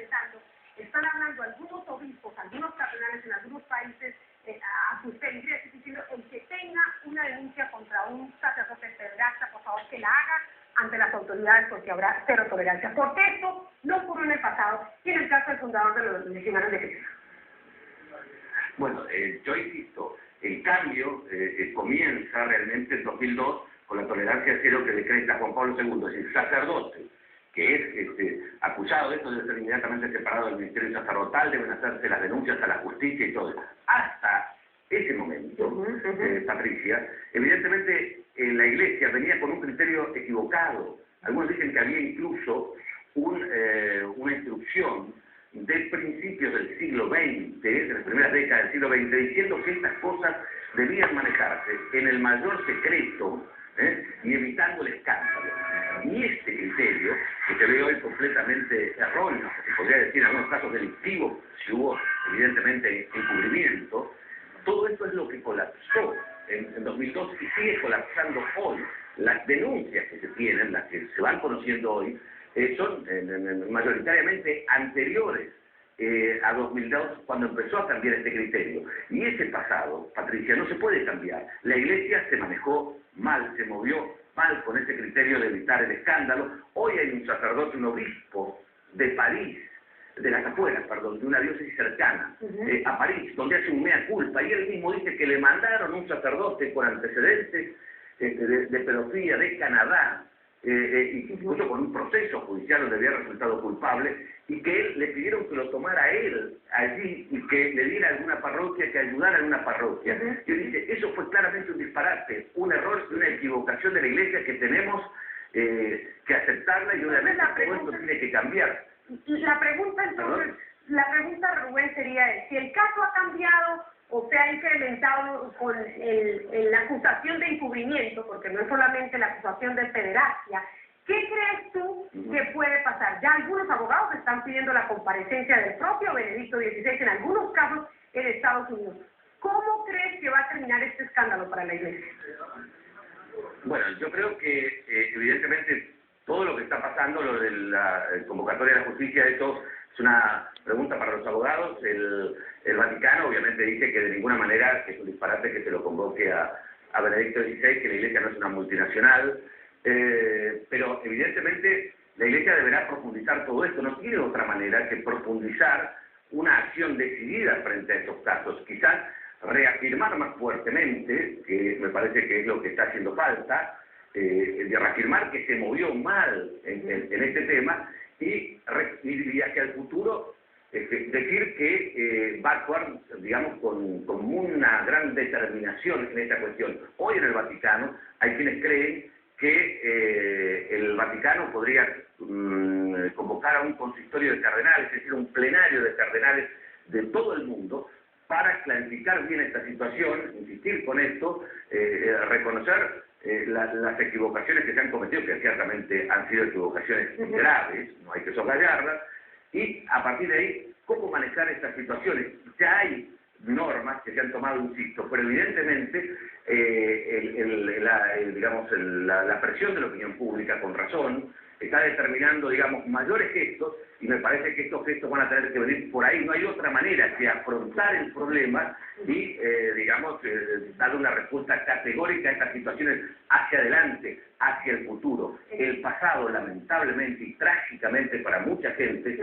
comentando, están hablando algunos obispos, algunos cardenales en algunos países a sus feligreses diciendo el que tenga una denuncia contra un sacerdote pederasta, por favor que la haga ante las autoridades porque habrá cero tolerancia. Porque esto no ocurrió en el pasado y en el caso del fundador de los Legionarios de Cristo. Bueno, yo insisto, el cambio comienza realmente en 2002 con la tolerancia cero que decreta Juan Pablo II, es decir, sacerdote que es acusado de esto debe ser inmediatamente separado del ministerio sacerdotal, deben hacerse las denuncias a la justicia y todo eso. Hasta ese momento, Patricia, evidentemente la Iglesia venía con un criterio equivocado. Algunos dicen que había incluso una instrucción de principios del siglo XX, de las primeras décadas del siglo XX, diciendo que estas cosas debían manejarse en el mayor secreto y evitando el escándalo. Y este criterio, que se ve hoy completamente erróneo, se podría decir en algunos casos delictivos, si hubo evidentemente encubrimiento, todo esto es lo que colapsó en 2002 y sigue colapsando hoy. Las denuncias que se tienen, las que se van conociendo hoy, son mayoritariamente anteriores a 2002, cuando empezó a cambiar este criterio. Y ese pasado, Patricia, no se puede cambiar. La Iglesia se manejó mal, se movió mal con ese criterio de evitar el escándalo. Hoy hay un sacerdote, un obispo de París, de las afueras, perdón, de una diócesis cercana, a París, donde hace un mea culpa, y él mismo dice que le mandaron un sacerdote con antecedentes de pedofilia de Canadá, incluso con un proceso judicial donde había resultado culpable, y que él le pidieron que lo tomara él allí y que le diera a alguna parroquia, que ayudara a una parroquia. Y él dice, eso fue claramente un disparate, un error y una equivocación de la Iglesia que tenemos que aceptarla y obviamente todo esto tiene que cambiar. La pregunta entonces, la pregunta, Rubén, sería si el caso ha cambiado o se ha incrementado con la acusación de encubrimiento, porque no es solamente la acusación de pederastia. ¿Qué crees tú que puede pasar? Ya algunos abogados están pidiendo la comparecencia del propio Benedicto XVI, en algunos casos en Estados Unidos. ¿Cómo crees que va a terminar este escándalo para la Iglesia? Bueno, yo creo que evidentemente todo lo que está pasando, lo de la convocatoria de la justicia, eso es una pregunta para los abogados. El Vaticano obviamente dice que de ninguna manera es un disparate que se lo convoque a Benedicto XVI, que la Iglesia no es una multinacional, pero evidentemente la Iglesia deberá profundizar todo esto, no tiene otra manera que profundizar una acción decidida frente a estos casos, quizás reafirmar más fuertemente, que me parece que es lo que está haciendo falta, de reafirmar que se movió mal en este tema y hacia el futuro decir que va a actuar, digamos, con una gran determinación en esta cuestión. Hoy en el Vaticano hay quienes creen que el Vaticano podría convocar a un consistorio de cardenales, es decir, un plenario de cardenales de todo el mundo, para clarificar bien esta situación, insistir con esto, reconocer las equivocaciones que se han cometido, que ciertamente han sido equivocaciones graves, no hay que soslayarlas, y a partir de ahí, cómo manejar estas situaciones. Ya hay normas que se han tomado, insisto, pero evidentemente la presión de la opinión pública, con razón, está determinando, digamos, mayores gestos, y me parece que estos gestos van a tener que venir por ahí. No hay otra manera que afrontar el problema y, dar una respuesta categórica a estas situaciones hacia adelante, hacia el futuro. El pasado, lamentablemente y trágicamente para mucha gente,